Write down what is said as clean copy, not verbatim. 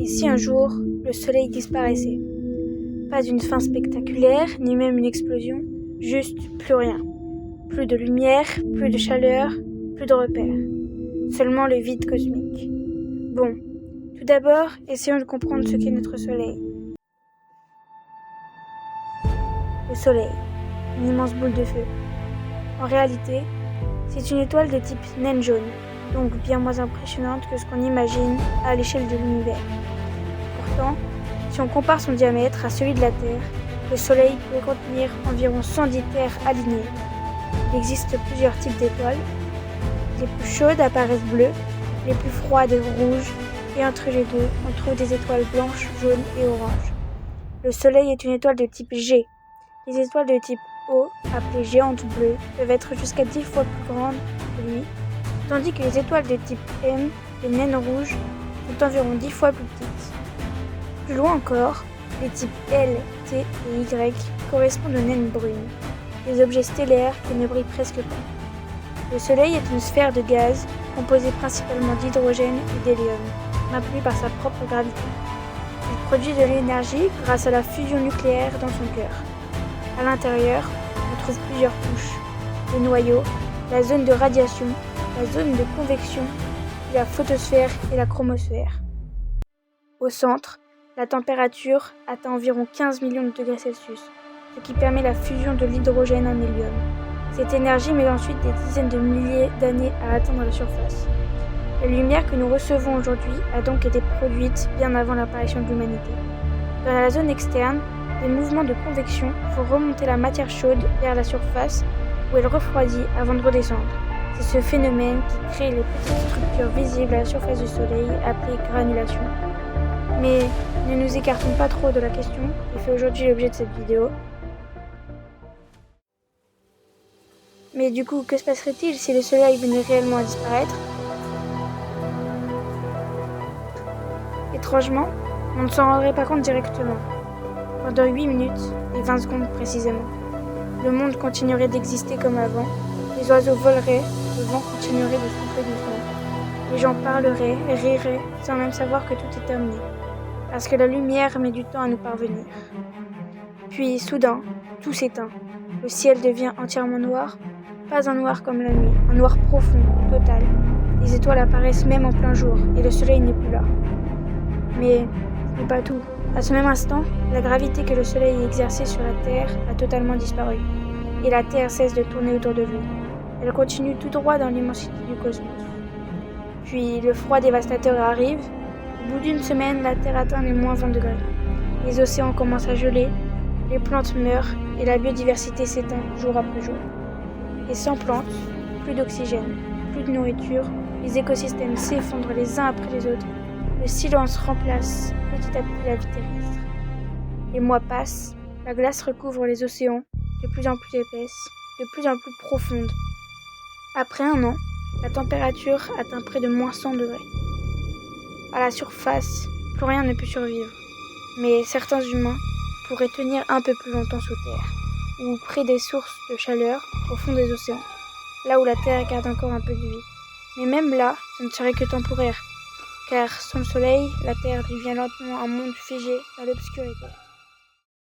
Et si un jour, le soleil disparaissait? Pas une fin spectaculaire, ni même une explosion, juste plus rien. Plus de lumière, plus de chaleur, plus de repères. Seulement le vide cosmique. Bon, tout d'abord, essayons de comprendre ce qu'est notre soleil. Le soleil, une immense boule de feu. En réalité, c'est une étoile de type naine jaune, donc bien moins impressionnante que ce qu'on imagine à l'échelle de l'univers. Pourtant, si on compare son diamètre à celui de la Terre, le Soleil peut contenir environ 110 terres alignées. Il existe plusieurs types d'étoiles. Les plus chaudes apparaissent bleues, les plus froides rouges, et entre les deux, on trouve des étoiles blanches, jaunes et oranges. Le Soleil est une étoile de type G. Les étoiles de type O, appelées géantes bleues, peuvent être jusqu'à 10 fois plus grandes que lui, tandis que les étoiles de type M, les naines rouges, sont environ 10 fois plus petites. Plus loin encore, les types L, T et Y correspondent aux naines brunes, des objets stellaires qui ne brillent presque pas. Le Soleil est une sphère de gaz composée principalement d'hydrogène et d'hélium, maintenue par sa propre gravité. Il produit de l'énergie grâce à la fusion nucléaire dans son cœur. À l'intérieur, on trouve plusieurs couches, le noyau, la zone de radiation, la zone de convection, puis la photosphère et la chromosphère. Au centre, la température atteint environ 15 millions de degrés Celsius, ce qui permet la fusion de l'hydrogène en hélium. Cette énergie met ensuite des dizaines de milliers d'années à atteindre la surface. La lumière que nous recevons aujourd'hui a donc été produite bien avant l'apparition de l'humanité. Dans la zone externe, des mouvements de convection font remonter la matière chaude vers la surface où elle refroidit avant de redescendre. C'est ce phénomène qui crée les petites structures visibles à la surface du Soleil appelées granulations. Mais ne nous écartons pas trop de la question qui fait aujourd'hui l'objet de cette vidéo. Mais du coup, que se passerait-il si le Soleil venait réellement à disparaître? Étrangement, on ne s'en rendrait pas compte directement. Pendant 8 minutes et 20 secondes précisément, le monde continuerait d'exister comme avant, les oiseaux voleraient, le vent continuerait de souffler doucement, les gens parleraient et riraient sans même savoir que tout est terminé, parce que la lumière met du temps à nous parvenir. Puis soudain, tout s'éteint, le ciel devient entièrement noir, pas un noir comme la nuit, un noir profond, total. Les étoiles apparaissent même en plein jour et le soleil n'est plus là. Mais ce n'est pas tout. À ce même instant, la gravité que le Soleil exerçait sur la Terre a totalement disparu, et la Terre cesse de tourner autour de lui. Elle continue tout droit dans l'immensité du cosmos. Puis le froid dévastateur arrive. Au bout d'une semaine, la Terre atteint les moins 20 degrés. Les océans commencent à geler, les plantes meurent, et la biodiversité s'éteint jour après jour. Et sans plantes, plus d'oxygène, plus de nourriture, les écosystèmes s'effondrent les uns après les autres. Le silence remplace petit à petit la vie terrestre. Les mois passent, la glace recouvre les océans, de plus en plus épaisse, de plus en plus profonde. Après un an, la température atteint près de moins 100 degrés. À la surface, plus rien ne peut survivre. Mais certains humains pourraient tenir un peu plus longtemps sous terre, ou près des sources de chaleur au fond des océans, là où la Terre garde encore un peu de vie. Mais même là, ce ne serait que temporaire. Car sans le soleil, la Terre devient lentement un monde figé dans l'obscurité.